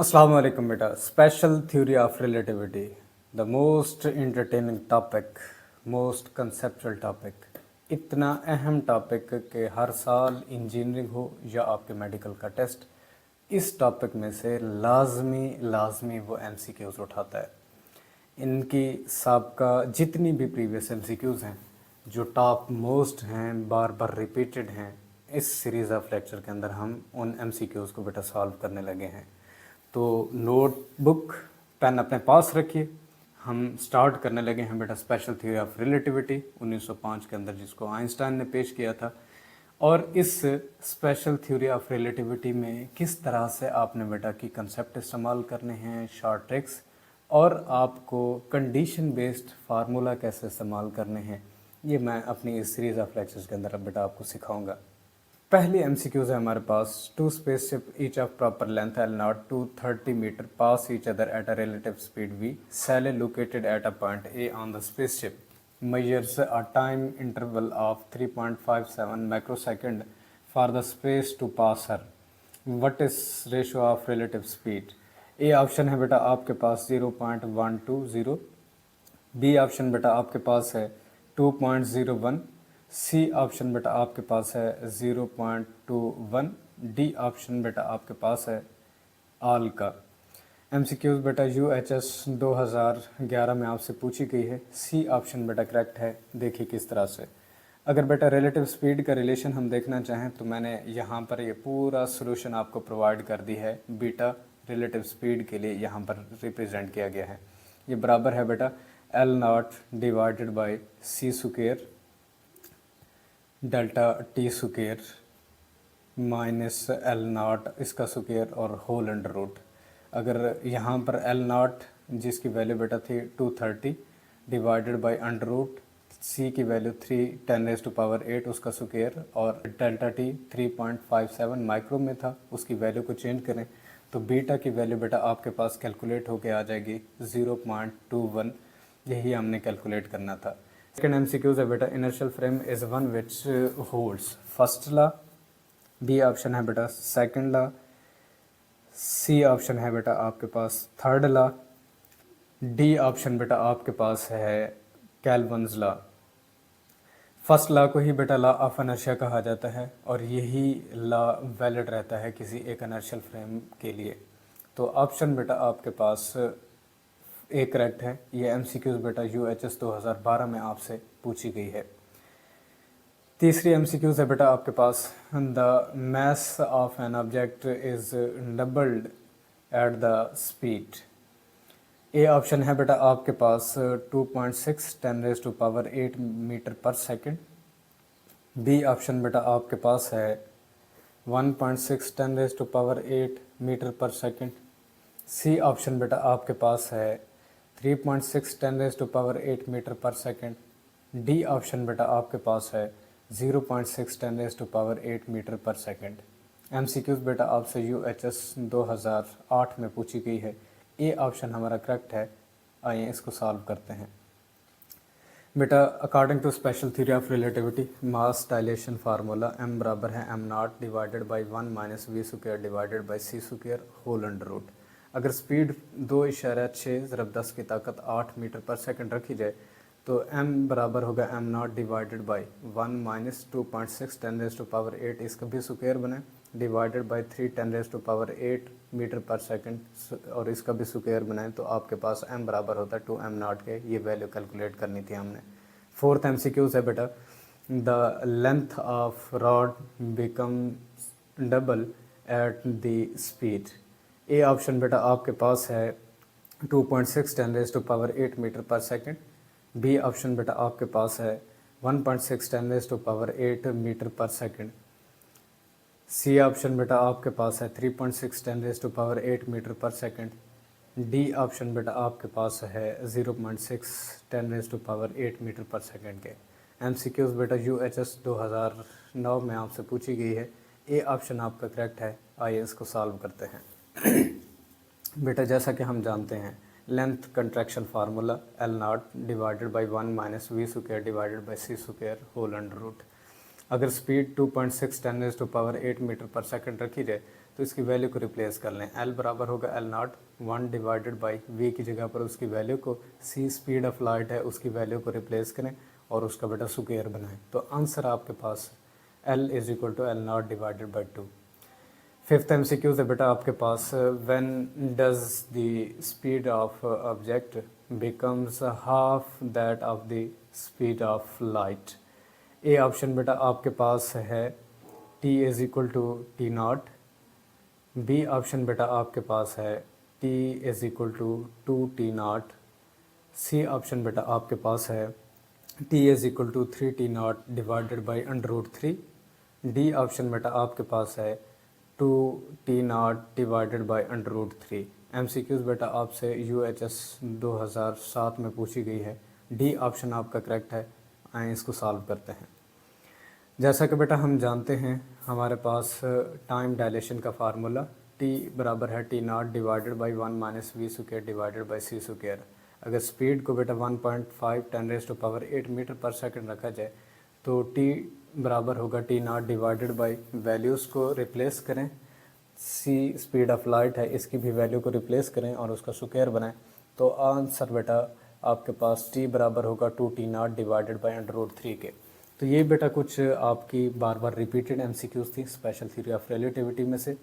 अस्सलाम वालेकुम बेटा। Special theory of relativity, the most entertaining topic, most conceptual topic, इतना अहम टॉपिक कि हर साल इंजीनियरिंग हो या आपके मेडिकल का टेस्ट, इस टॉपिक में से लाजमी वो एमसीक्यूज उठाता है। इनकी सबका जितनी भी प्रीवियस एमसीक्यूज हैं जो टॉप मोस्ट हैं, बार बार रिपीटेड हैं, इस सीरीज़ ऑफ लेक्चर के अंदर हम उन एमसीक्यूज को बेटा सॉल्व करने लगे हैं। तो नोटबुक पेन अपने पास रखिए। हम स्टार्ट करने लगे हैं बेटा स्पेशल थ्योरी ऑफ रिलेटिविटी 1905 के अंदर, जिसको आइंस्टाइन ने पेश किया था। और इस स्पेशल थ्योरी ऑफ रिलेटिविटी में किस तरह से आपने बेटा की कंसेप्ट इस्तेमाल करने हैं, शॉर्ट ट्रिक्स, और आपको कंडीशन बेस्ड फार्मूला कैसे इस्तेमाल करने हैं, ये मैं अपनी इस सीरीज़ ऑफ लेक्चर्स के अंदर अब बेटा आपको सिखाऊंगा। पहली एमसीक्यूज है हमारे पास। Two spaceship each of proper length L naught 230 metre pass each other at a relative speed V, Sally located at a point A on the spaceship measures a time interval of 3.57 microsecond for the space to pass her. What is ratio of relative speed? A option है बेटा आपके पास 0.120, B option बेटा आपके पास है 2.01, सी option बेटा आपके पास है 0.21, डी ऑप्शन बेटा आपके पास है ऑल का। एमसीक्यूज बेटा यूएचएस 2011 में आपसे पूछी गई है। सी ऑप्शन बेटा करेक्ट है। देखिए किस तरह से। अगर बेटा रिलेटिव स्पीड का रिलेशन हम देखना चाहें तो मैंने यहाँ पर ये पूरा सोल्यूशन आपको प्रोवाइड कर दी है। बीटा रिलेटिव स्पीड के लिए यहाँ पर रिप्रेजेंट किया गया है। ये बराबर है बेटा L naught divided by C square delta T square minus L naught इसका स्क्वायर और होल अंडर रूट। अगर यहाँ पर एल नॉट जिसकी वैल्यू बेटा थी 230 डिवाइडेड बाई अंडर रूट सी की वैल्यू 3 × 10⁻⁸ उसका स्क्वायर, और डेल्टा टी 3.57 माइक्रो में था, उसकी वैल्यू को चेंज करें तो बीटा की वैल्यू बेटा आपके पास कैलकुलेट होके आ जाएगी 0.21। यही हमने कैलकुलेट करना था। सेकेंड एमसीक्यूज है बेटा inertial frame is one which holds first law, B option है बेटा सेकंड लॉ, सी ऑप्शन है बेटा आपके पास थर्ड लॉ, डी ऑप्शन बेटा आपके पास है कैल्विन्स लॉ। फर्स्ट लॉ को ही बेटा लॉ ऑफ इनर्शिया कहा जाता है और यही लॉ वैलिड रहता है किसी एक इनर्शियल फ्रेम के लिए। तो ऑप्शन बेटा आपके पास ए करेक्ट है। ये एमसीक्यूज बेटा यूएचएस 2012 में आपसे पूछी गई है। तीसरी एमसीक्यूज है बेटा आपके पास the mass of an object is doubled at the speed. A option है बेटा आपके पास 2.6 10⁸ मीटर पर सेकंड, बी ऑप्शन बेटा आपके पास है 1.6 10⁸ मीटर पर सेकंड, सी ऑप्शन बेटा आपके पास है 3.6 10⁸ मीटर पर सेकंड, डी ऑप्शन बेटा आपके पास है 0.6 10⁸ मीटर पर सेकंड। एमसीक्यूज बेटा आपसे यूएचएस 2008 में पूछी गई है। ए ऑप्शन हमारा करेक्ट है। आइए इसको सॉल्व करते हैं। बेटा according to special theory of relativity mass dilation formula m बराबर है m naught divided by 1 minus V square divided by C square whole under root. अगर स्पीड 2.6 ज़रब 10 की ताकत 8 मीटर पर सेकंड रखी जाए तो m बराबर होगा m naught divided by 1 minus 2.6 10⁸ इसका भी स्क्वायर बने डिवाइडेड बाई 3 10⁸ मीटर पर सेकंड और इसका भी स्क्वायर बनाए तो आपके पास m बराबर होता है 2m नॉट के। ये वैल्यू कैलकुलेट करनी थी हमने। फोर्थ एमसीक्यूज है बेटा the length of rod become double eight the speed. A option बेटा आपके पास है 2.6 10⁸ मीटर पर सेकंड, बी ऑप्शन बेटा आपके पास है 1.6 10⁸ मीटर पर सेकंड, सी ऑप्शन बेटा आपके पास है 3.6 10⁸ मीटर पर सेकंड, डी ऑप्शन बेटा आपके पास है 0.6 10⁸ मीटर पर सेकंड के। एमसीक्यूज बेटा यूएचएस 2009 में आपसे पूछी गई है। ए ऑप्शन आपका करेक्ट है। आइए इसको सॉल्व करते हैं। बेटा जैसा कि हम जानते हैं length contraction formula L naught divided by 1 minus V square divided by C square whole under root. अगर स्पीड 2.6 10⁸ मीटर पर सेकंड रखी जाए तो इसकी वैल्यू को रिप्लेस कर लें। एल बराबर होगा L naught 1 divided by V की जगह पर उसकी वैल्यू को सी स्पीड ऑफ लाइट है उसकी वैल्यू को रिप्लेस करें और उसका बेटा स्क्वायर बनाएं। तो आंसर आपके पास L is equal to L naught divided by 2। Fifth MCQ से बेटा आपके पास when does the speed of object becomes half that of the speed of light. A option बेटा आपके पास है T is equal to T naught. B option बेटा आपके पास है T is equal to 2t0। C option बेटा आपके पास है T is equal to 3t0 divided by √3। D option बेटा आपके पास है 2t0 डिवाइडेड बाई √3। एमसीक्यूज़ बेटा आपसे UHS 2007 में पूछी गई है। डी ऑप्शन आपका करेक्ट है। आइए इसको सॉल्व करते हैं। जैसा कि बेटा हम जानते हैं हमारे पास टाइम डायलेशन का फार्मूला t बराबर है t0 divided by 1 minus V square divided by C square. अगर स्पीड को बेटा 1.5 10⁸ मीटर पर सेकंड रखा जाए तो t बराबर होगा t0 डिवाइडेड बाई वैल्यूज़ को रिप्लेस करें, c स्पीड ऑफ लाइट है इसकी भी वैल्यू को रिप्लेस करें और उसका स्क्वायर बनाएं। तो आंसर बेटा आपके पास t बराबर होगा 2t0 डिवाइडेड बाई √3 के। तो ये बेटा कुछ आपकी बार बार रिपीटेड एमसीक्यूज़ थी स्पेशल थ्योरी ऑफ रिलेटिविटी में से।